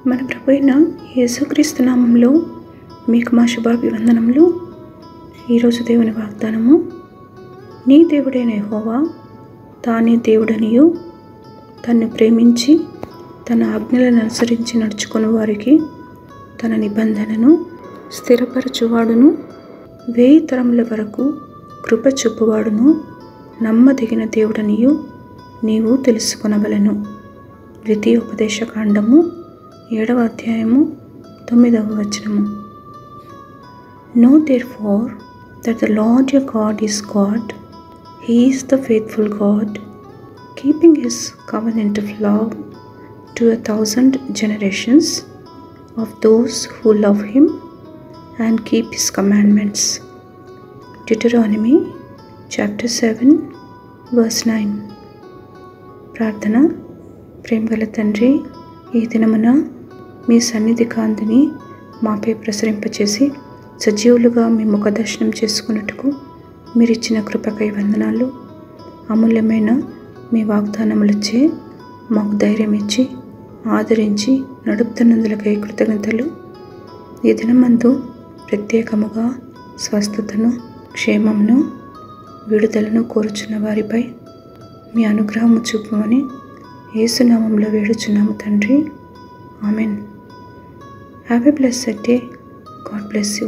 మన ప్రభు అయిన యేసుక్రీస్తు నామంలో మీకు మా శుభాభివందనములు. ఈరోజు దేవుని వాగ్దానము, నీ దేవుడైన యెహోవా తానే దేవుడనియు తన్ను ప్రేమించి తన ఆజ్ఞలను అనుసరించి నడుచుకుని వారికి తన నిబంధనను స్థిరపరచువాడును, 1000 తరముల వరకు కృప చూపువాడును, నమ్మదగిన దేవుడనియు నీవు తెలుసుకొనవలెను. ద్వితీయోపదేశకాండము 7వ అధ్యాయము 9వ వచనము. Know therefore that the Lord your God is God. He is the faithful God, keeping his covenant of love to 1,000 generations of those who love him and keep his commandments. Deuteronomy chapter 7 verse 9. ప్రార్థన. ప్రేమగల తండ్రి, ఈ దినమున మీ సన్నిధి కాంతిని మాపై ప్రసరింపచేసి సజీవులుగా మీ ముఖ దర్శనం చేసుకున్నట్టుకు మీరిచ్చిన కృపకై వందనాలు. అమూల్యమైన మీ వాగ్దానములచే మాకు ధైర్యం ఇచ్చి ఆదరించి నడుపుతున్నందులకై కృతజ్ఞతలు. ఈ దినమందు ప్రత్యేకముగా స్వస్థతను, క్షేమమును, విడుదలను కోరుచున్న వారిపై మీ అనుగ్రహము చూపమని యేసు నామములో వేడుచున్నాము తండ్రి. Amen. Have a blessed day. God bless you.